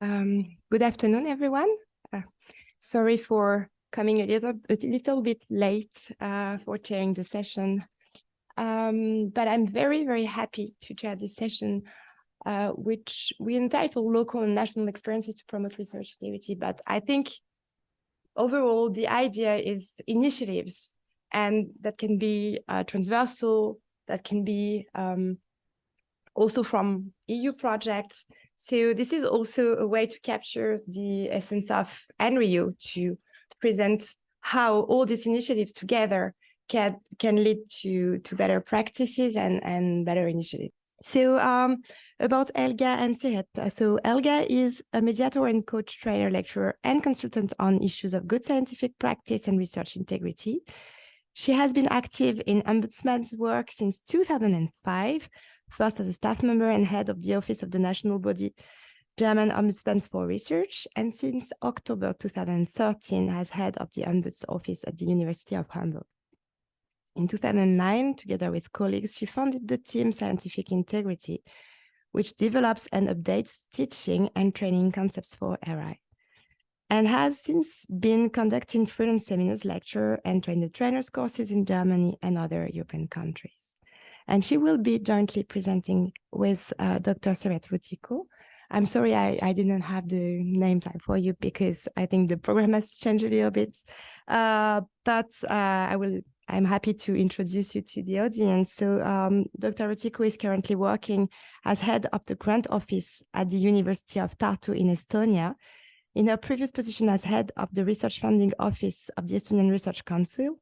Good afternoon, everyone. Sorry for coming a little bit late for chairing the session, but I'm very, very happy to chair this session, which we entitle Local and National Experiences to Promote Research Activity. But I think overall, the idea is initiatives, and that can be transversal, that can be also from EU projects. So this is also a way to capture the essence of ENRIO, to present how all these initiatives together can lead to better practices and better initiatives. So about Helga and Siret. So Helga is a mediator and coach, trainer, lecturer, and consultant on issues of good scientific practice and research integrity. She has been active in ombudsman's work since 2005, first as a staff member and head of the Office of the National Body German Ombudsman for Research, and since October 2013 as head of the Ombuds Office at the University of Hamburg. In 2009, together with colleagues, she founded the team Scientific Integrity, which develops and updates teaching and training concepts for RI, and has since been conducting freelance seminars, lecture, and trainers courses in Germany and other European countries. And she will be jointly presenting with Dr. Siret Rutiku. I'm sorry I didn't have the name tag for you because I think the program has changed a little bit, but I'm happy to introduce you to the audience. So Dr. Rutiku is currently working as head of the grant office at the University of Tartu in Estonia. In her previous position as head of the research funding office of the Estonian Research Council,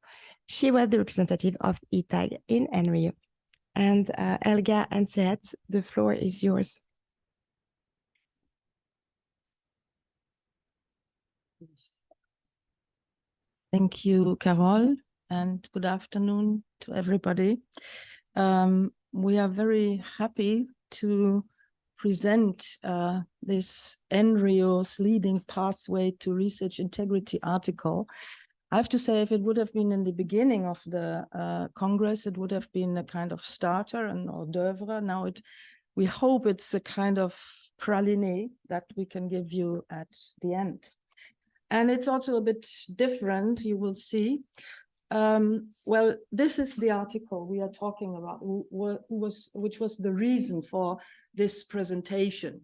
she was the representative of ETAG in ENRIO. And Helga and Siret, the floor is yours. Thank you, Carol, and good afternoon to everybody. We are very happy to present this ENRIO's Leading Pathway to Research Integrity article. I have to say, if it would have been in the beginning of the Congress, it would have been a kind of starter, an hors d'oeuvre. Now we hope it's a kind of praline that we can give you at the end. And it's also a bit different, you will see. Well, this is the article we are talking about, which was the reason for this presentation.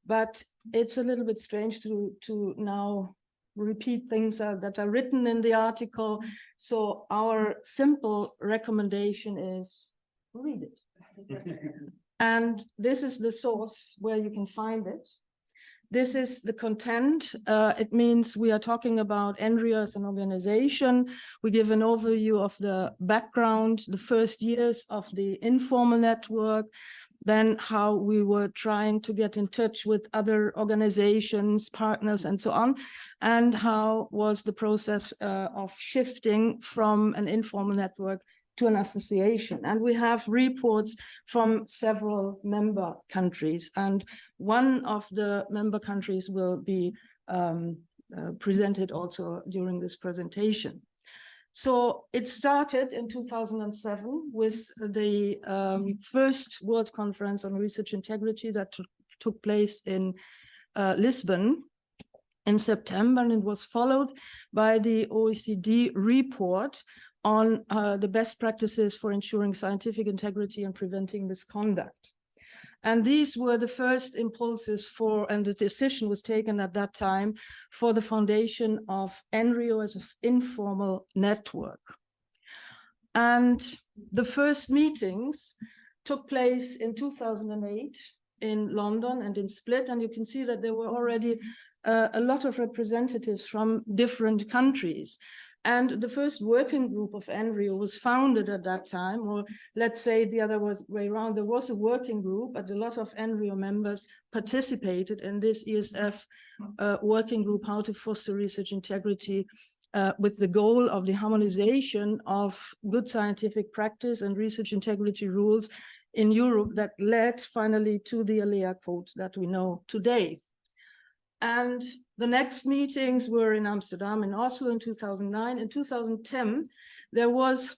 But it's a little bit strange to now repeat things that are written in the article. So our simple recommendation is read it. And this is the source where you can find it. This is the content. It means we are talking about ENRIO as an organization. We give an overview of the background, the first years of the informal network, then how we were trying to get in touch with other organizations, partners, and so on, and how was the process of shifting from an informal network to an association. And we have reports from several member countries, and one of the member countries will be presented also during this presentation. So it started in 2007 with the first World Conference on Research Integrity that took place in Lisbon in September, and it was followed by the OECD report on the best practices for ensuring scientific integrity and preventing misconduct. And these were the first impulses for, and the decision was taken at that time for the foundation of ENRIO as an informal network. And the first meetings took place in 2008 in London and in Split, and you can see that there were already a lot of representatives from different countries. And the first working group of ENRIO was founded at that time, or let's say the other way around, there was a working group, but a lot of ENRIO members participated in this ESF working group, how to foster research integrity, with the goal of the harmonization of good scientific practice and research integrity rules in Europe that led finally to the ALEA code that we know today. And the next meetings were in Amsterdam and Oslo in 2009. In 2010, there was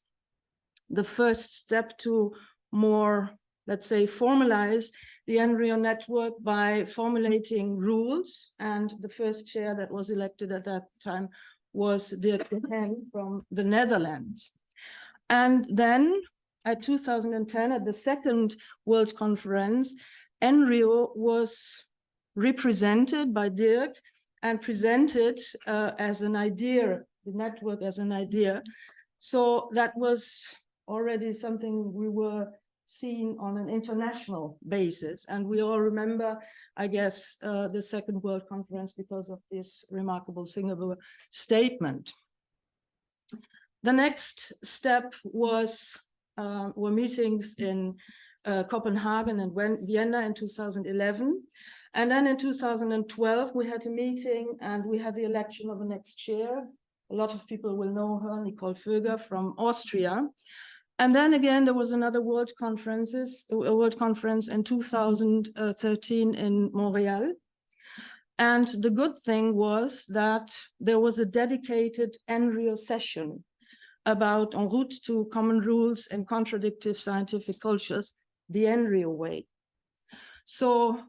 the first step to more let's say, formalize the ENRIO network by formulating rules. And the first chair that was elected at that time was Dirk de Hen from the Netherlands. And then at 2010, at the second World Conference, ENRIO was represented by Dirk and presented as an idea, the network as an idea. So that was already something we were seen on an international basis. And we all remember, I guess, the Second World Conference because of this remarkable Singapore statement. The next step was were meetings in Copenhagen and Vienna in 2011. And then in 2012, we had a meeting and we had the election of a next chair. A lot of people will know her, Nicole Vöger from Austria. And then again, there was another World Conference in 2013 in Montreal. And the good thing was that there was a dedicated ENRIO session about en route to common rules and contradictive scientific cultures, the ENRIO way. So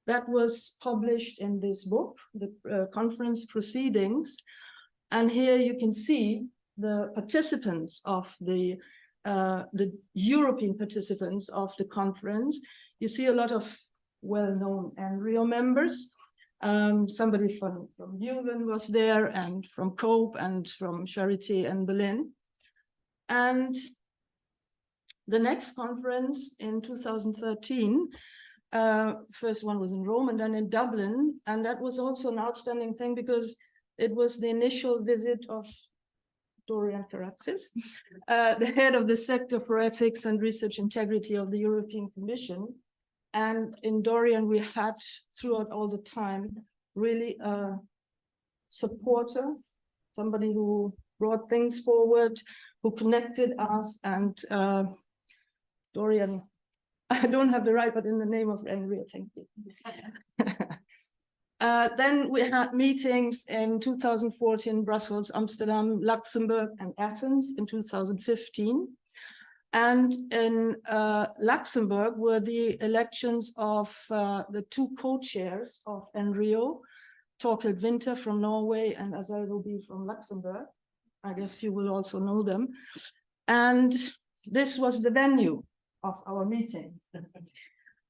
that was published in this book, the conference proceedings. And here you can see the participants of the European participants of the conference. You see a lot of well-known ENRIO members. Somebody from Leuven was there, and from COPE, and from Charité in Berlin. And the next conference in 2013, first one was in Rome and then in Dublin. And that was also an outstanding thing because it was the initial visit of Dorian Karatzis, the head of the Sector for Ethics and Research Integrity of the European Commission. And in Dorian, we had throughout all the time really a supporter, somebody who brought things forward, who connected us. And Dorian, I don't have the right, but in the name of ENRIO, thank you. Then we had meetings in 2014, Brussels, Amsterdam, Luxembourg, and Athens in 2015. And in Luxembourg were the elections of the two co-chairs of ENRIO, Torkel Winter from Norway and Azel Ruby from Luxembourg. I guess you will also know them. And this was the venue of our meeting.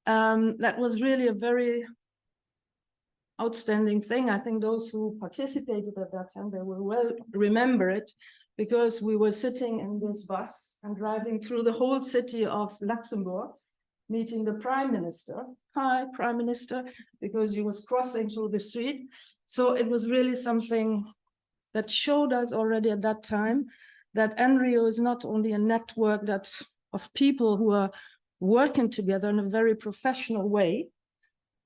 That was really a very outstanding thing. I think those who participated at that time, they will well remember it, because we were sitting in this bus and driving through the whole city of Luxembourg, meeting the Prime Minister. Hi, Prime Minister, because he was crossing through the street. So it was really something that showed us already at that time that ENRIO is not only a network of people who are working together in a very professional way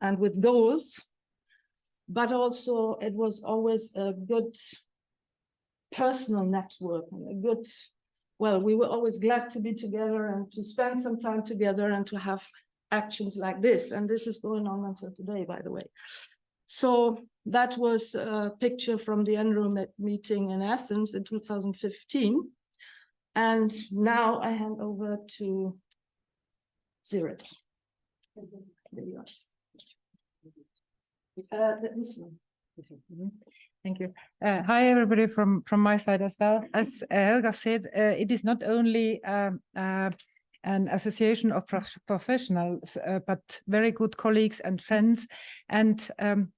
and with goals, but also it was always a good personal network and a good, well, we were always glad to be together and to spend some time together and to have actions like this. And this is going on until today, by the way. So that was a picture from the ENRIO meeting in Athens in 2015. And now I hand over to Siret. There you are. Thank you. Hi, everybody from my side as well. As Helga said, it is not only an association of professionals, but very good colleagues and friends. And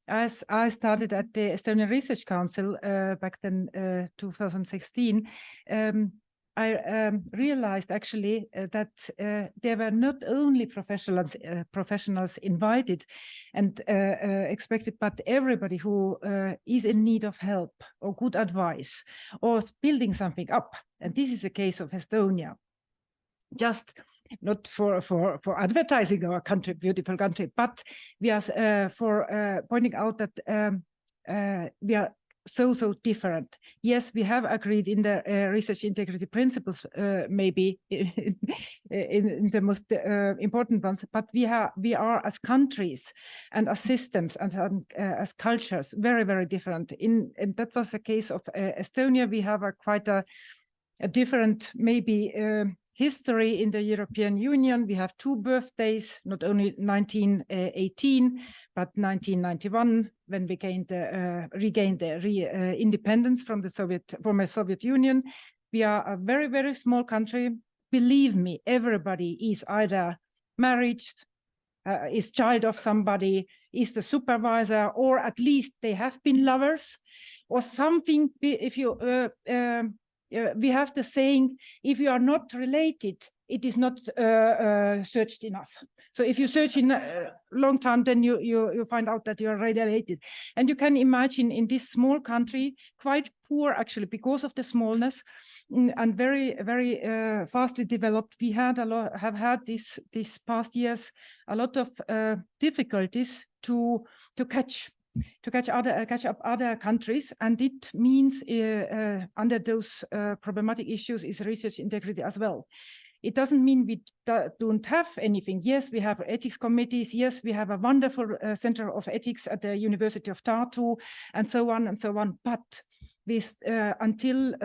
as I started at the Estonian Research Council back then, 2016, I realized actually that there were not only professionals invited and expected, but everybody who is in need of help or good advice or building something up. And this is the case of Estonia. Just not for advertising our country, beautiful country, but we are for pointing out that we are so different. Yes, we have agreed in the research integrity principles, maybe in the most important ones, but we are as countries and as systems and as cultures very different. And that was the case of Estonia. We have quite a different maybe history in the European Union. We have two birthdays, not only 1918, but 1991, when we regained the independence from the Soviet Union. We are a very, very small country. Believe me, everybody is either married, is child of somebody, is the supervisor, or at least they have been lovers, or something. If you we have the saying, if you are not related, it is not searched enough. So if you search in a long time, then you find out that you are related. And you can imagine in this small country, quite poor actually because of the smallness, and very, very fastly developed. We have had this past years a lot of difficulties to catch up other countries, and it means under those problematic issues is research integrity as well. It doesn't mean we don't have anything. Yes, we have ethics committees. Yes, we have a wonderful center of ethics at the University of Tartu, and so on and so on. But this, until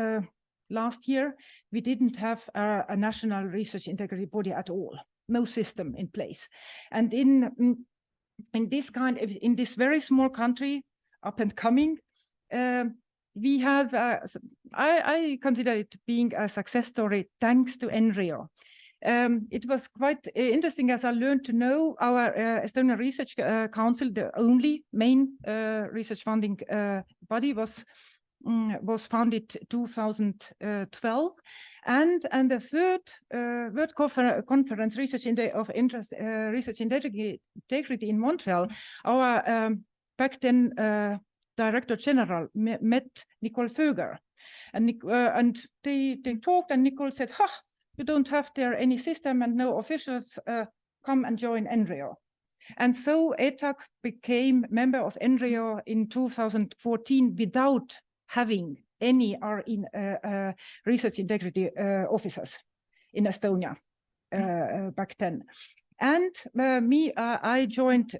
last year, we didn't have a national research integrity body at all. No system in place. And in this very small country, up and coming, we have, I consider it being a success story thanks to ENRIO. It was quite interesting as I learned to know our Estonian Research Council, the only main research funding body, was founded 2012, and the third World Conference Research Integrity in Montreal, our back then Director General met Nicole Föger, and they talked, and Nicole said, you don't have there any system and no officials, come and join ENRIO. And so ETAC became member of ENRIO in 2014 without having any research integrity officers in Estonia back then. And I joined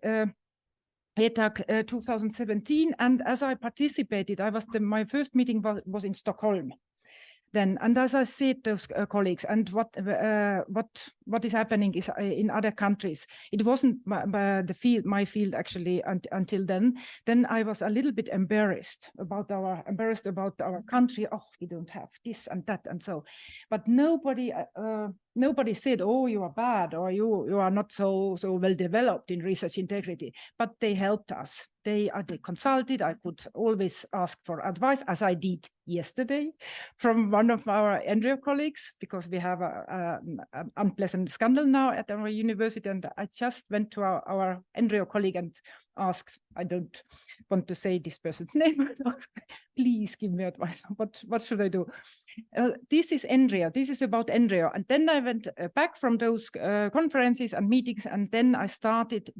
ETAC 2017, and as I participated, my first meeting was in Stockholm then. And as I said, those colleagues, and what is happening is in other countries. It wasn't my field actually until then. Then I was a little bit embarrassed about our country. Oh, we don't have this and that and so. But nobody said, oh, you are bad, or you are not so well developed in research integrity. But they helped us. They consulted. I could always ask for advice, as I did yesterday, from one of our ENRIO colleagues, because we have an unpleasant scandal now at our university. And I just went to our ENRIO colleague and asked, I don't want to say this person's name, please give me advice. What should I do? This is ENRIO. This is about ENRIO. And then I went back from those conferences and meetings, and then I started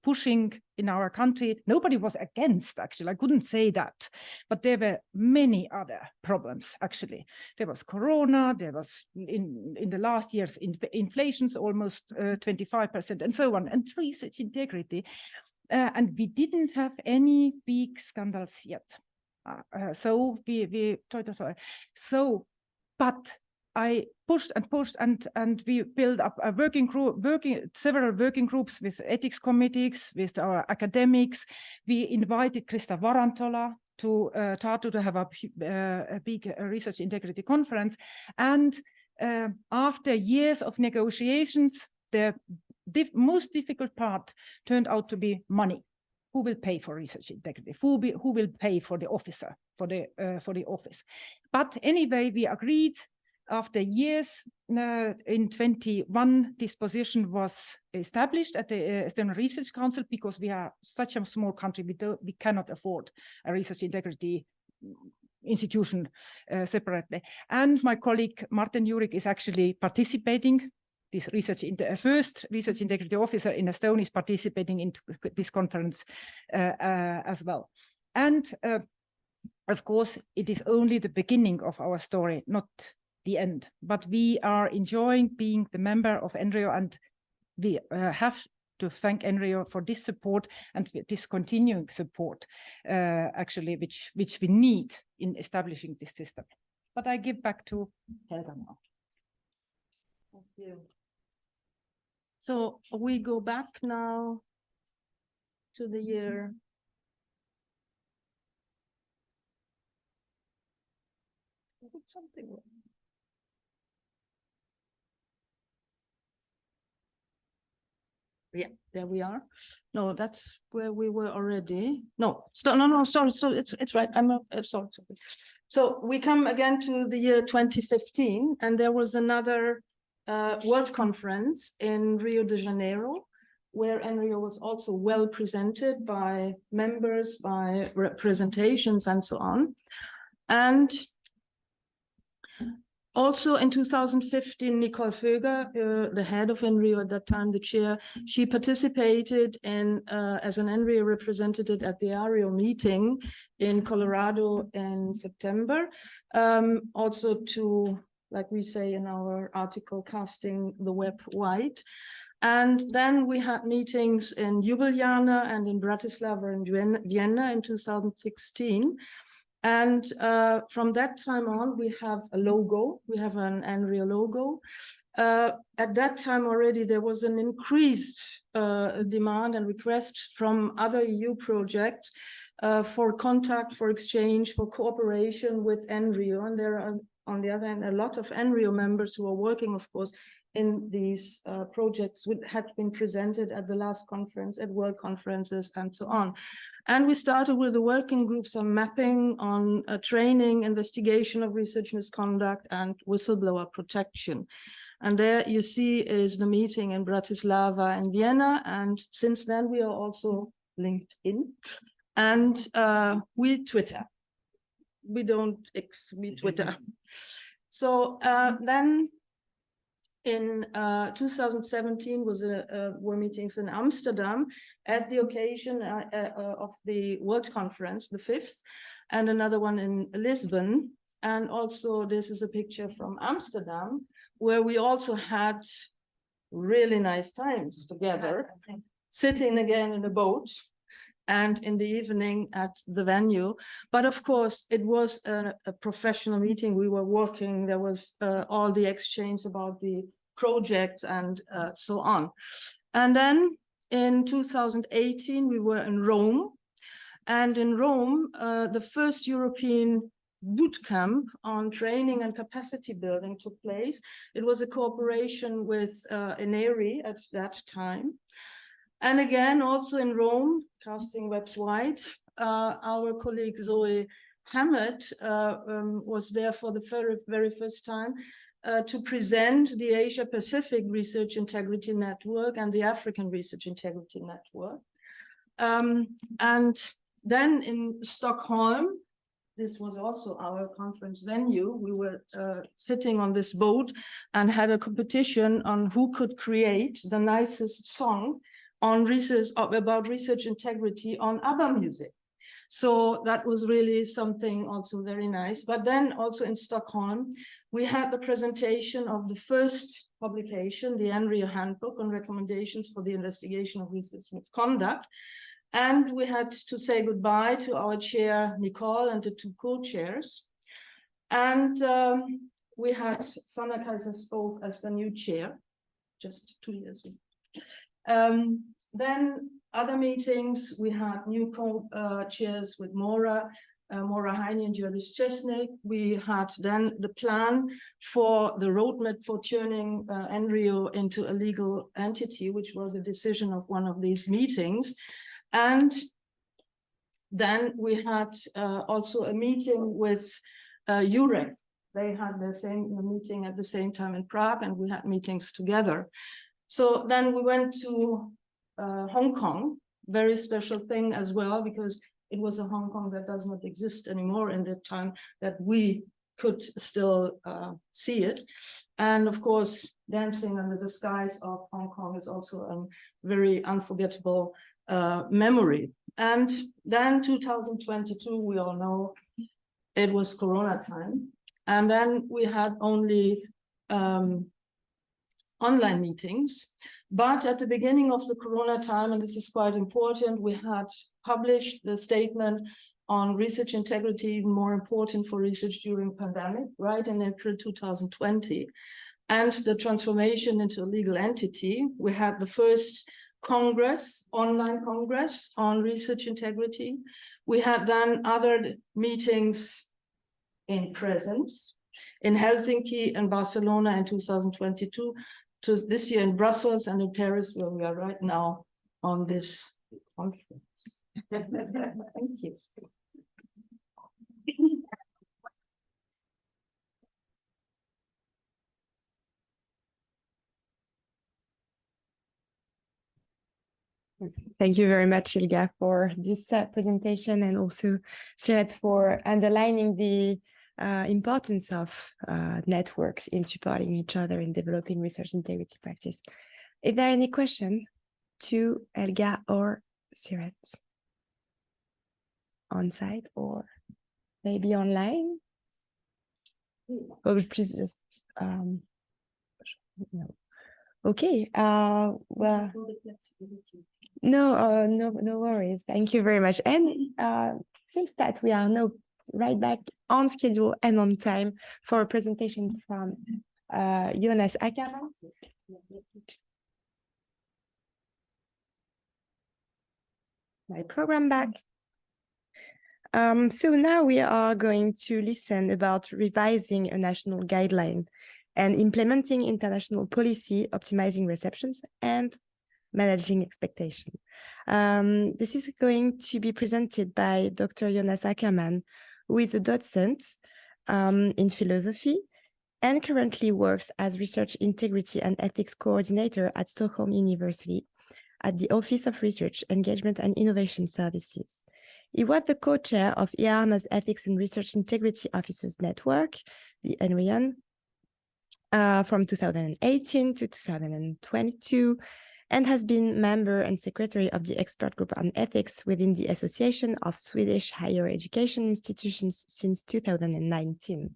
pushing in our country. Nobody was against, actually. I couldn't say that. But there were many other problems, actually. There was Corona. There was, in the last years, inflation's almost 25%, and so on. And research integrity. And we didn't have any big scandals yet. But I pushed and we built up a several working groups with ethics committees, with our academics. We invited Krista Varantola to Tartu to have a big research integrity conference. And after years of negotiations, the most difficult part turned out to be money. Who will pay for research integrity? Who will pay for the officer, for the office? But anyway, we agreed after years. In 21, this position was established at the Estonian Research Council, because we are such a small country. We cannot afford a research integrity institution separately. And my colleague Martin Jurik is actually participating. This first research integrity officer in Estonia is participating in this conference as well. And of course, it is only the beginning of our story, not the end. But we are enjoying being the member of ENRIO, and we have to thank ENRIO for this support and this continuing support, actually, which we need in establishing this system. But I give back to Helga now. Thank you. So we go back now to the year. Something. Yeah, there we are. No, that's where we were already. No, sorry. So it's right. I'm sorry. So we come again to the year 2015, and there was another World Conference in Rio de Janeiro, where ENRIO was also well presented by members, by representations, and so on. And also in 2015, Nicole Vöger, the head of ENRIO at that time, the chair, she participated in as an ENRIO representative at the ENRIO meeting in Colorado in September, also to, like we say in our article, casting the web white. And then we had meetings in Ljubljana and in Bratislava and Vienna in 2016. And from that time on, we have a logo. We have an ENRIO logo. At that time already, there was an increased demand and request from other EU projects for contact, for exchange, for cooperation with ENRIO. And there are, on the other hand, a lot of ENRIO members who are working, of course, in these projects which had been presented at the last conference, at world conferences, and so on. And we started with the working groups on mapping, on training, investigation of research misconduct, and whistleblower protection. And there you see is the meeting in Bratislava and Vienna. And since then, we are also linked in. And we Twitter. We don't we Twitter. So then in 2017 were meetings in Amsterdam at the occasion of the World Conference, the 5th, and another one in Lisbon. And also this is a picture from Amsterdam, where we also had really nice times together, sitting again in a boat and in the evening at the venue. But of course, it was a professional meeting. We were working, there was all the exchange about the projects and so on. And then in 2018, we were in Rome. And in Rome, the first European boot camp on training and capacity building took place. It was a cooperation with ENRIO at that time. And again, also in Rome, casting webs wide, our colleague Zoe Hammett was there for the very first time to present the Asia Pacific Research Integrity Network and the African Research Integrity Network. And then in Stockholm, this was also our conference venue. We were sitting on this boat and had a competition on who could create the nicest song on research about research integrity on ABBA music. So that was really something also very nice. But then also in Stockholm, we had the presentation of the first publication, the ENRIO Handbook on Recommendations for the Investigation of Research Misconduct. And we had to say goodbye to our chair, Nicole, and the two co-chairs. And we had Sanna Kaiser-Skov as the new chair, just 2 years ago. Then other meetings, we had new co-chairs with Maura Heine and Joris Chesnik. We had then the plan for the roadmap for turning ENRIO into a legal entity, which was a decision of one of these meetings. And then we had also a meeting with EUREC. They had the same meeting at the same time in Prague, and we had meetings together. So then we went to Hong Kong, very special thing as well, because it was a Hong Kong that does not exist anymore in that time that we could still see it. And of course, Dancing Under the Skies of Hong Kong is also a very unforgettable memory. And then 2022, we all know it was Corona time. And then we had only online meetings. But at the beginning of the Corona time, and this is quite important, we had published the statement on research integrity, even more important for research during pandemic, right in April 2020. and the transformation into a legal entity. We had the first Congress, online Congress on research integrity. We had then other meetings in presence in Helsinki and Barcelona in 2022, to this year in Brussels and in Paris, where we are right now on this conference. Thank you. Thank you very much, Helga, for this presentation, and also Siret for underlining the importance of networks in supporting each other in developing research integrity practice. Is there any question to Helga or Siret? On site or maybe online? Or please just no. Okay. Well, no worries. Thank you very much. And seems that we are now right back on schedule and on time for a presentation from Jonas Åkerman. My program back. So now we are going to listen about revising a national guideline and implementing international policy, optimizing receptions, and managing expectation. This is going to be presented by Dr. Jonas Åkerman, who is a docent in philosophy and currently works as research integrity and ethics coordinator at Stockholm University at the Office of Research, Engagement and Innovation Services. He was the co-chair of ERMA's Ethics and Research Integrity Officers Network, the ENRIO, from 2018 to 2022, and has been member and secretary of the expert group on ethics within the Association of Swedish Higher Education Institutions since 2019.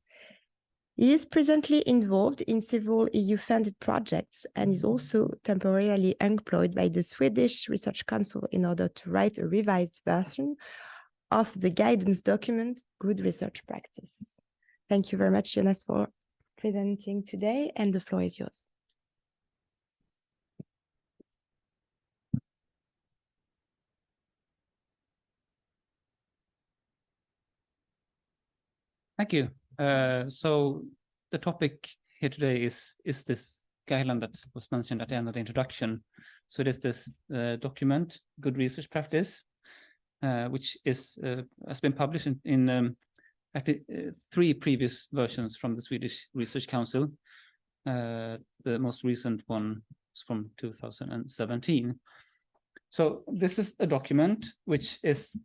He is presently involved in several EU-funded projects and is also temporarily employed by the Swedish Research Council in order to write a revised version of the guidance document, Good Research Practice. Thank you very much, Jonas, for presenting today, and the floor is yours. Thank you. So the topic here today is this guideline that was mentioned at the end of the introduction. So it is this document, Good Research Practice, which has been published in actually 3 previous versions from the Swedish Research Council. The most recent one is from 2017. So this is a document which is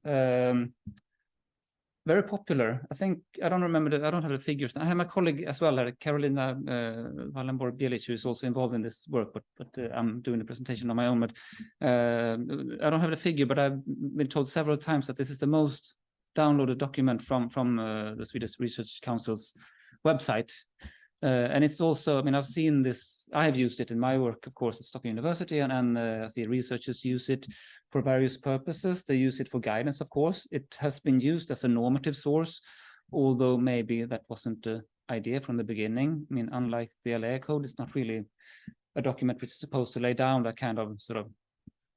very popular. I think, I don't remember, I don't have the figures. I have my colleague as well, Carolina Wallenborg-Bielich, who is also involved in this work, but I'm doing the presentation on my own. But I don't have the figure, but I've been told several times that this is the most downloaded document from the Swedish Research Council's website. And it's also, I mean, I've seen this, I have used it in my work, of course, at Stockholm University, and I see researchers use it for various purposes. They use it for guidance, of course. It has been used as a normative source, although maybe that wasn't the idea from the beginning. I mean, unlike the LA code, it's not really a document which is supposed to lay down that kind of sort of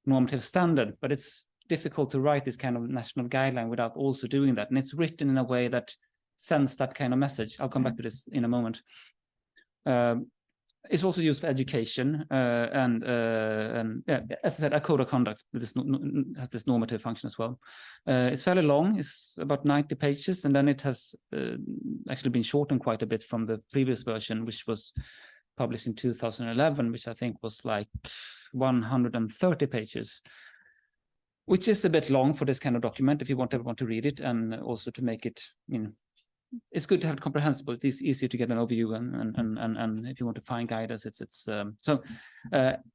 normative standard, but it's difficult to write this kind of national guideline without also doing that. And it's written in a way that sends that kind of message. I'll come back to this in a moment. It's also used for education, and yeah, as I said, a code of conduct has this normative function as well. It's fairly long, it's about 90 pages, and then it has actually been shortened quite a bit from the previous version, which was published in 2011, which I think was like 130 pages, which is a bit long for this kind of document if you want everyone to read it, and also to make it, you know, it's good to have it comprehensible. It's easier to get an overview, and if you want to find guidance,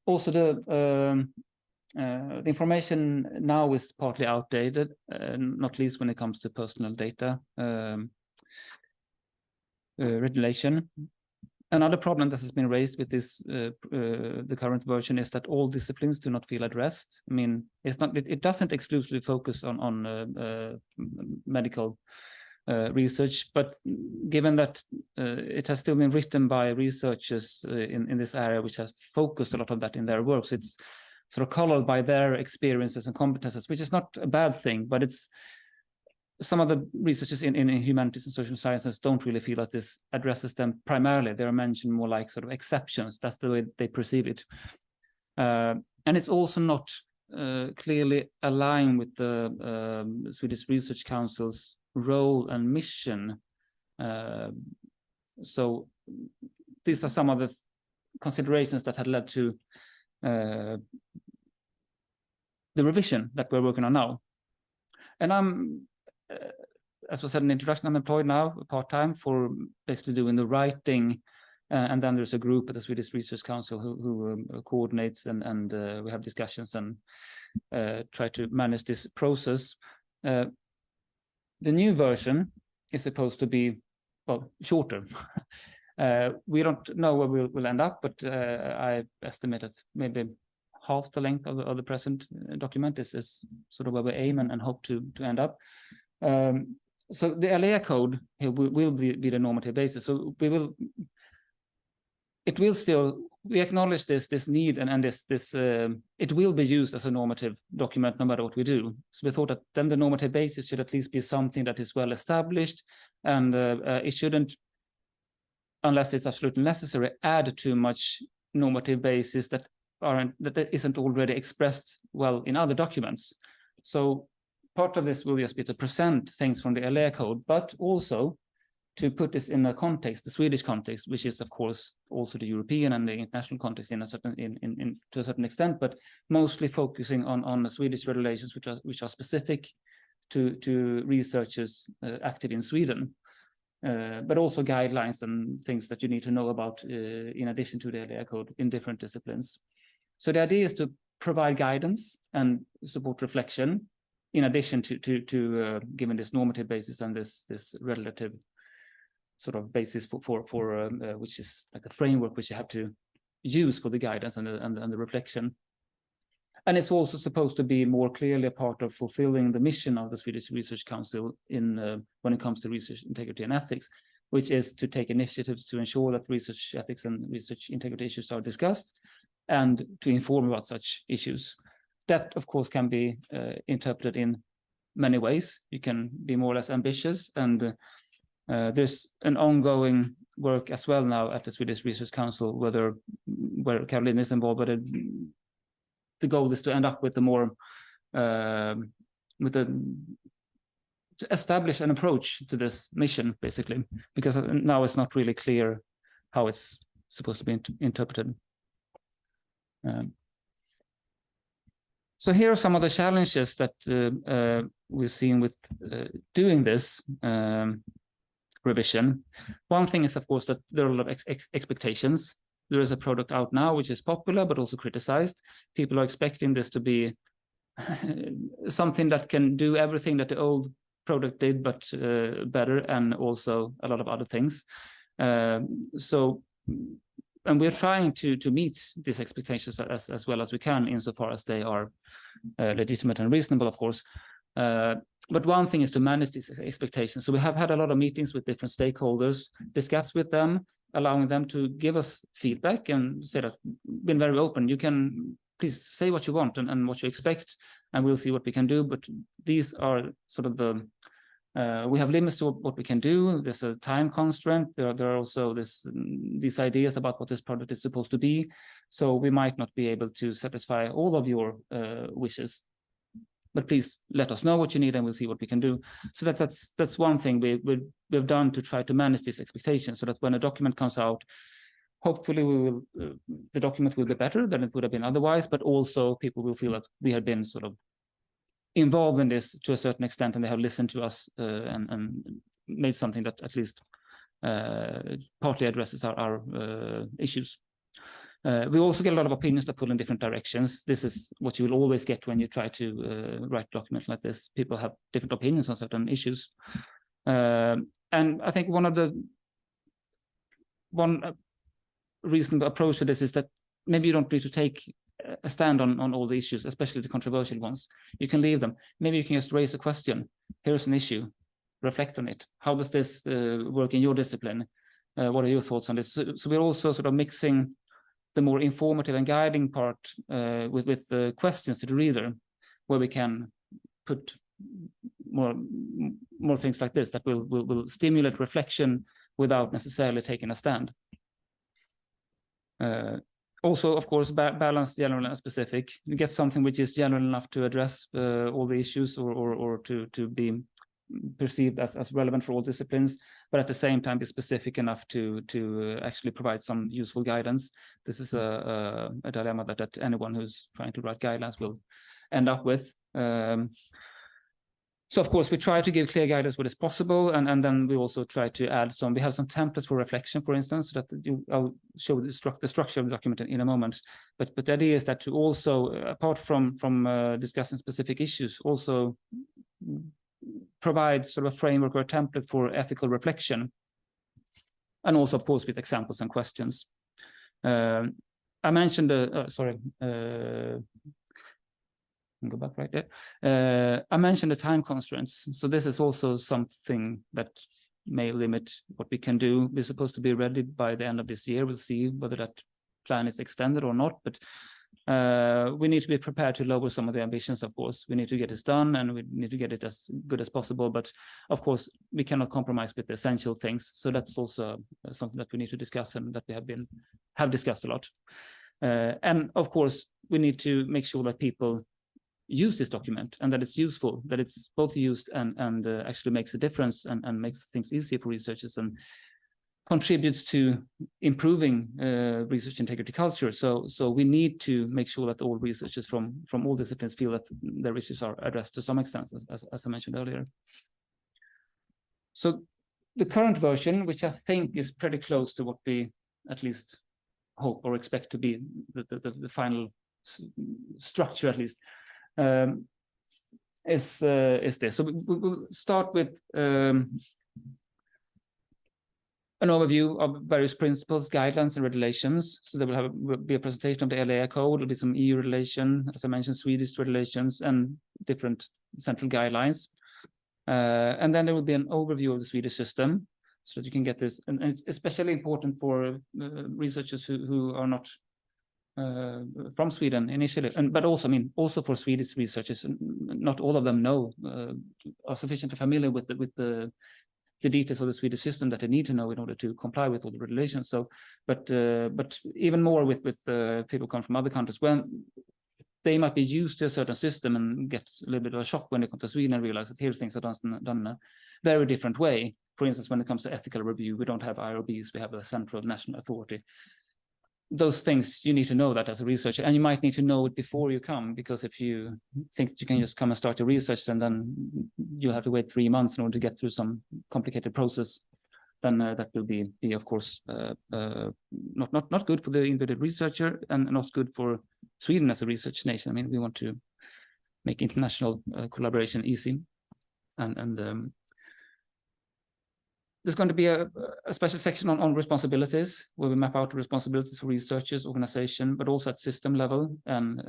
also the information now is partly outdated, not least when it comes to personal data regulation. Another problem that has been raised with this the current version is that all disciplines do not feel addressed. I mean, it's not, it doesn't exclusively focus on medical research, but given that it has still been written by researchers in this area, which has focused a lot of that in their works, it's sort of colored by their experiences and competences, which is not a bad thing, but it's some of the researchers in humanities and social sciences don't really feel that this addresses them primarily. They're mentioned more like sort of exceptions. That's the way they perceive it. And it's also not clearly aligned with the Swedish Research Council's role and mission. So these are some of the considerations that had led to the revision that we're working on now. And I'm, as was said in the introduction, I'm employed now part-time for basically doing the writing, and then there's a group at the Swedish Research Council who coordinates and we have discussions and try to manage this process. The new version is supposed to be, well, shorter. We don't know where we'll end up, but I estimate that maybe half the length of the present document is sort of where we aim and hope to end up. So the LEA code here will be the normative basis. So we acknowledge this need and this it will be used as a normative document no matter what we do. So we thought that then the normative basis should at least be something that is well established, and it shouldn't, unless it's absolutely necessary, add too much normative basis that isn't already expressed well in other documents. So part of this will just be to present things from the LEA code, but also to put this in a context, the Swedish context, which is of course also the European and the international context to a certain extent, but mostly focusing on the Swedish regulations which are specific to researchers active in Sweden, but also guidelines and things that you need to know about in addition to the LEA code in different disciplines. So the idea is to provide guidance and support reflection in addition to given this normative basis and this relative sort of basis for which is like a framework which you have to use for the guidance and the reflection. And it's also supposed to be more clearly a part of fulfilling the mission of the Swedish Research Council when it comes to research integrity and ethics, which is to take initiatives to ensure that research ethics and research integrity issues are discussed and to inform about such issues. That, of course, can be interpreted in many ways. You can be more or less ambitious, and there's an ongoing work as well now at the Swedish Research Council, where Caroline is involved, but the goal is to end up with to establish an approach to this mission, basically, because now it's not really clear how it's supposed to be interpreted. So here are some of the challenges that we've seen with doing this revision. One thing is, of course, that there are a lot of expectations. There is a product out now which is popular but also criticized. People are expecting this to be something that can do everything that the old product did, but better, and also a lot of other things. And we're trying to meet these expectations as well as we can, insofar as they are legitimate and reasonable, of course. But one thing is to manage these expectations. So we have had a lot of meetings with different stakeholders, discuss with them, allowing them to give us feedback and say that, been very open. You can please say what you want and what you expect, and we'll see what we can do. But these are sort of we have limits to what we can do. There's a time constraint. There are also these ideas about what this product is supposed to be. So we might not be able to satisfy all of your wishes. But please let us know what you need, and we'll see what we can do. So that's one thing we've done to try to manage these expectations, so that when a document comes out, hopefully the document will be better than it would have been otherwise. But also people will feel that we have been sort of involved in this to a certain extent, and they have listened to us and made something that at least partly addresses our issues. We also get a lot of opinions that pull in different directions. This is what you will always get when you try to write a document like this. People have different opinions on certain issues. And I think one reasonable approach to this is that maybe you don't need to take a stand on all the issues, especially the controversial ones. You can leave them. Maybe you can just raise a question. Here's an issue. reflect on it. How does this work in your discipline? What are your thoughts on this? So we're also sort of mixing the more informative and guiding part with the questions to the reader, where we can put more things like this that will stimulate reflection without necessarily taking a stand. Also, of course, balance general and specific. You get something which is general enough to address all the issues or to be perceived as relevant for all disciplines, but at the same time be specific enough to actually provide some useful guidance. This is a dilemma that anyone who's trying to write guidelines will end up with. So of course, we try to give clear guidance what is possible, and then we also try to add we have some templates for reflection, for instance, so that I'll show the structure of the document in a moment. But the idea is that to also, apart from discussing specific issues, also provide sort of a framework or a template for ethical reflection, and also, of course, with examples and questions. I mentioned go back right there. I mentioned the time constraints. So this is also something that may limit what we can do. We're supposed to be ready by the end of this year. We'll see whether that plan is extended or not, but we need to be prepared to lower some of the ambitions, of course. We need to get this done, and we need to get it as good as possible. But of course, we cannot compromise with the essential things. So that's also something that we need to discuss, and that we have discussed a lot. And of course, we need to make sure that people use this document, and that it's useful, that it's both used and actually makes a difference and makes things easier for researchers and contributes to improving research integrity culture. So we need to make sure that all researchers from all disciplines feel that their issues are addressed to some extent, as I mentioned earlier. So the current version, which I think is pretty close to what we at least hope or expect to be the final structure, at least, is this. So we'll start with an overview of various principles, guidelines, and regulations. So there will be a presentation of the LAI code. There'll be some EU regulation, as I mentioned, Swedish regulations, and different central guidelines. And then there will be an overview of the Swedish system, so that you can get this. And it's especially important for researchers who are not from Sweden initially, but also, also for Swedish researchers. Not all of them are sufficiently familiar with the details of the Swedish system that they need to know in order to comply with all the regulations. So, but even more with people come from other countries, when they might be used to a certain system and get a little bit of a shock when they come to Sweden and realize that here things are done in a very different way. For instance, when it comes to ethical review, we don't have IRBs, we have a central national authority. Those things, you need to know that as a researcher, and you might need to know it before you come, because if you think that you can just come and start your research and then you'll have to wait 3 months in order to get through some complicated process, then that will be of course not good for the individual researcher, and not good for Sweden as a research nation. We want to make international collaboration easy, and there's going to be a special section on responsibilities, where we map out the responsibilities for researchers, organization, but also at system level, and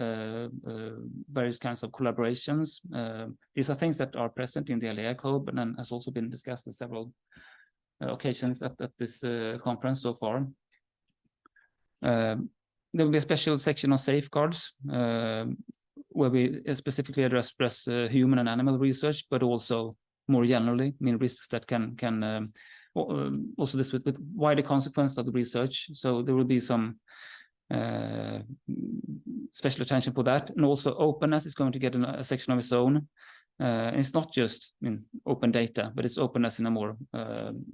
various kinds of collaborations. These are things that are present in the LAI code, but then has also been discussed on several occasions at this conference so far. There will be a special section on safeguards, where we specifically address human and animal research, but also more generally, risks that can also this with wider consequence of the research. So there will be some special attention for that, and also openness is going to get a section of its own. And it's not just open data, but it's openness in a more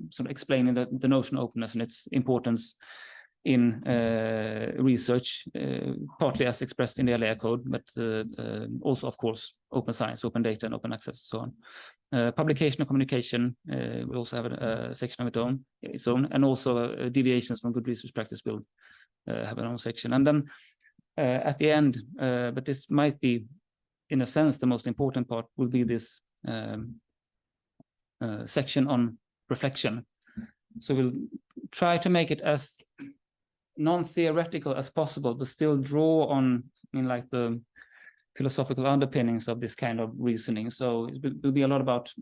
sort of explaining the notion of openness and its importance in research, partly as expressed in the LAI code, but also, of course, open science, open data, and open access, so on. Publication and communication will also have a section of its own, and also deviations from good research practice will have an own section. And then at the end, but this might be, in a sense, the most important part, will be this section on reflection. So we'll try to make it as non-theoretical as possible, but still draw on like the philosophical underpinnings of this kind of reasoning. So it will be a lot about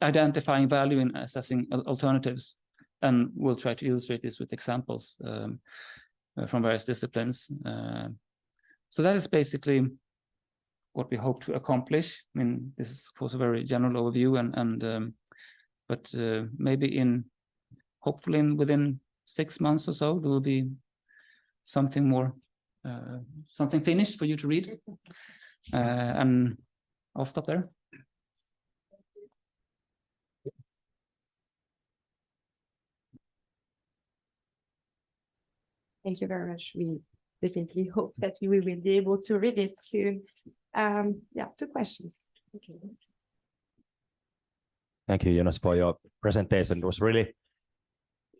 identifying value in assessing alternatives, and we'll try to illustrate this with examples from various disciplines. So that is basically what we hope to accomplish. I mean, this is of course a very general overview, but maybe hopefully within 6 months or so, there will be something more, something finished for you to read. And I'll stop there. Thank you very much. We definitely hope that we will be able to read it soon. Yeah, 2 questions. Okay. Thank you, Jonas, for your presentation. It was really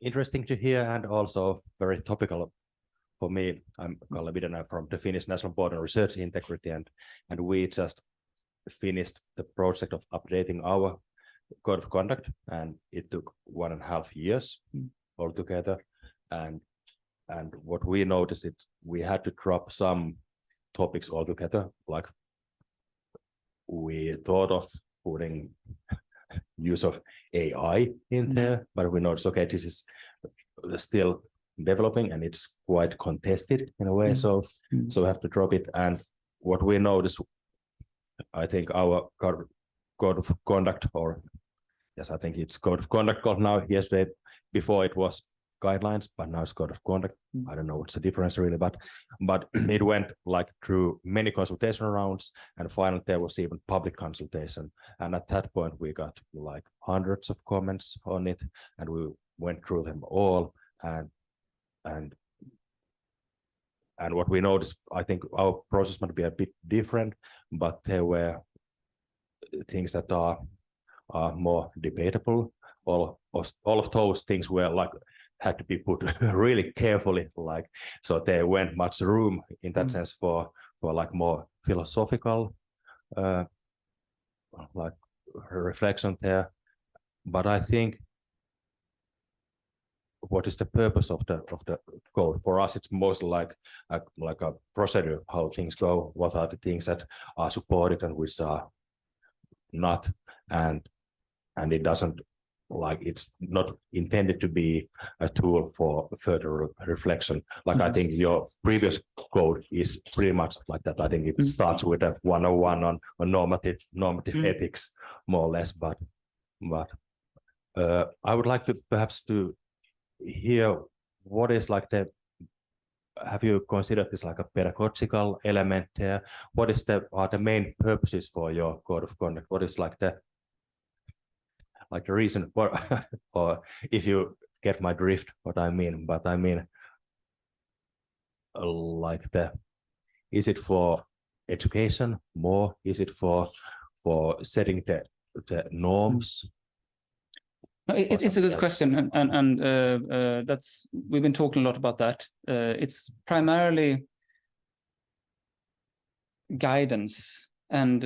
interesting to hear and also very topical for me. I'm Kalle Videna from the Finnish National Board on Research Integrity, and we just finished the project of updating our code of conduct, and it took 1.5 years altogether. And what we noticed is we had to drop some topics altogether, like we thought of putting use of AI in there, but we noticed, okay, this is still developing and it's quite contested in a way, so we have to drop it. And what we noticed, I think our code of conduct, or yes, I think it's code of conduct called now. Yesterday, before it was guidelines, but now it's code of conduct. I don't know what's the difference really, but it went like through many consultation rounds, and finally there was even public consultation. And at that point we got like hundreds of comments on it, and we went through them all. And what we noticed, I think our process might be a bit different, but there were things that are more debatable. All of those things were like had to be put really carefully, like, so there weren't much room in that sense for like more philosophical like reflection there. But I think what is the purpose of the code? For us, it's mostly like a procedure, how things go, what are the things that are supported and which are not, and it doesn't, like, it's not intended to be a tool for further reflection. Like I think your previous code is pretty much like that. I think it starts with a 101 on normative ethics, more or less. But I would like to perhaps to hear what is like have you considered this like a pedagogical element there? What is are the main purposes for your code of conduct? What is like the reason for, or if you get my drift, what I mean? But I mean, like is it for education more? Is it for setting the norms? No, it's a good question, and that's, we've been talking a lot about that. It's primarily guidance, and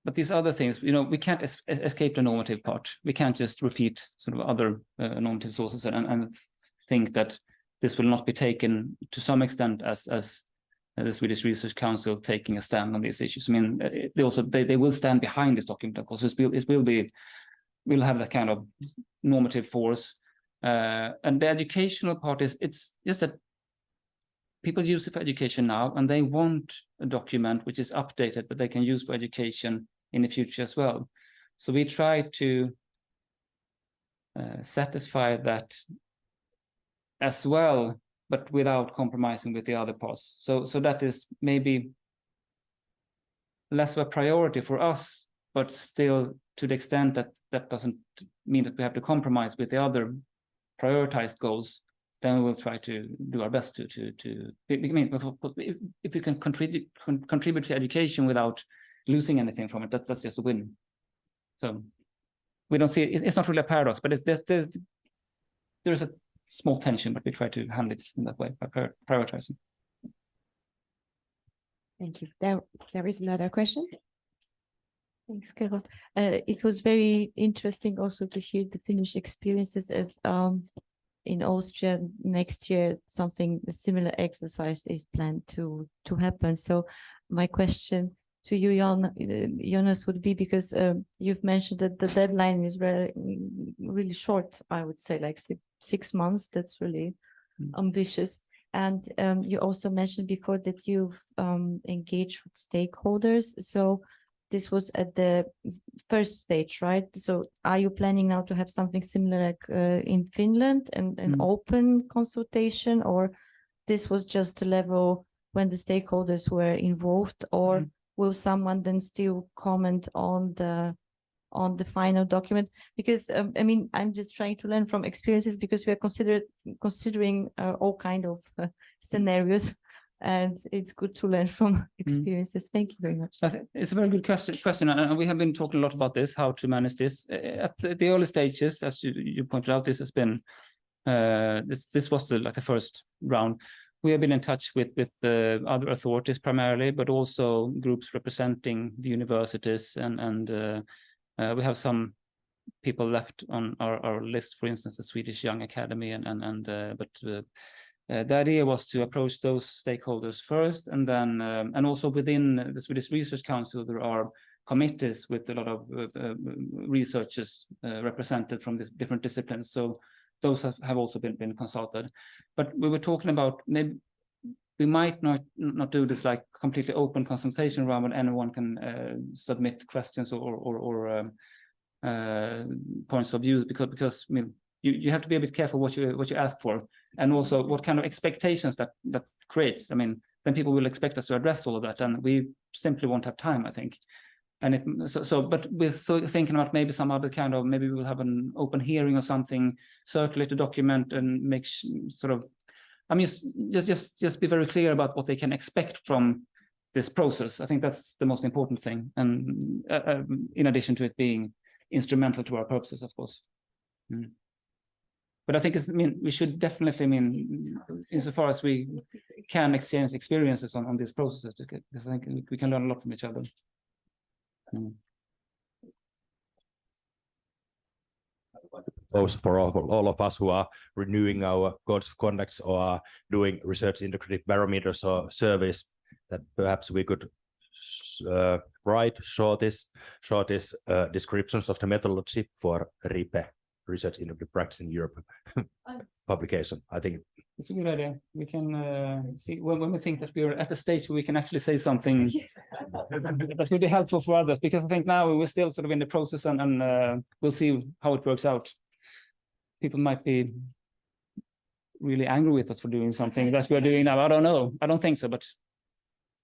but these other things, you know, we can't escape the normative part. We can't just repeat sort of other normative sources and think that this will not be taken to some extent as the Swedish Research Council taking a stand on these issues. I mean, they will stand behind this document, of course. We'll have that kind of normative force, and the educational part it's just that people use it for education now, and they want a document which is updated, but they can use for education in the future as well. So we try to satisfy that as well, but without compromising with the other parts. So that is maybe less of a priority for us, but still to the extent that that doesn't mean that we have to compromise with the other prioritized goals, then we will try to do our best to I mean, if we can contribute to education without losing anything from it, that's just a win. So we don't see it, it's not really a paradox, but there is a small tension, but we try to handle it in that way by prioritizing. Thank you. There is another question. Thanks, Carol. It was very interesting also to hear the Finnish experiences, as in Austria next year, something a similar exercise is planned to happen. So my question to you, Jonas, would be, because you've mentioned that the deadline is really short, I would say, like 6 months. That's really ambitious. And you also mentioned before that you've engaged with stakeholders. So this was at the first stage, right? So are you planning now to have something similar like in Finland, and an open consultation, or this was just a level when the stakeholders were involved, or will someone then still comment on the final document? Because I mean, I'm just trying to learn from experiences, because we are considering all kind of scenarios, and it's good to learn from experiences. Thank you very much. I think it's a very good question, and we have been talking a lot about this, how to manage this at the early stages. As you pointed out, this has been this was the first round. We have been in touch with the other authorities primarily, but also groups representing the universities, and we have some people left on our list, for instance, the Swedish Young Academy, the idea was to approach those stakeholders first, and then and also within the Swedish Research Council, there are committees with a lot of researchers represented from different disciplines. So those have also been consulted. But we were talking about, maybe we might not do this like completely open consultation round when anyone can submit questions or points of view, because I mean, you have to be a bit careful what you ask for, and also what kind of expectations that creates. I mean, then people will expect us to address all of that, and we simply won't have time, I think. And but with thinking about maybe some other kind of, maybe we'll have an open hearing or something, circulate a document, and make sort of, I mean, just be very clear about what they can expect from this process. I think that's the most important thing, and in addition to it being instrumental to our purposes, of course. But I think we should definitely, insofar as we can exchange experiences on these processes, because I think we can learn a lot from each other. Those for all of us who are renewing our codes of conduct or are doing research integrative barometers or surveys, that perhaps we could write short descriptions of the methodology for RIPE, Research Integrative Practice in Europe publication. I think it's a good idea. We can see when we think that we're at the stage where we can actually say something that will be helpful for others, because I think now we're still sort of in the process, and we'll see how it works out. People might be really angry with us for doing something that we're doing now. I don't know. I don't think so, but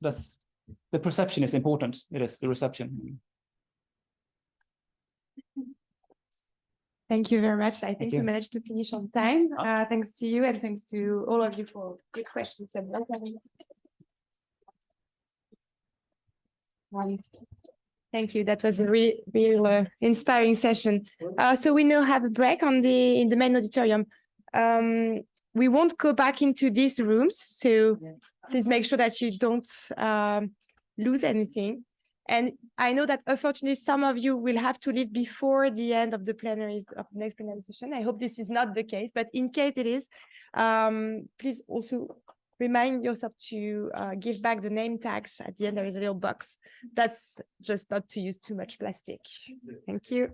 that's the perception is important. It is the reception. Thank you very much. I think we managed to finish on time. Thanks to you, and thanks to all of you for good questions. Thank you. That was a real inspiring session. So we now have a break in the main auditorium. We won't go back into these rooms, so please make sure that you don't lose anything. And I know that unfortunately some of you will have to leave before the end of the next plenary session. I hope this is not the case, but in case it is, please also remind yourself to give back the name tags. At the end, there is a little box. That's just not to use too much plastic. Thank you.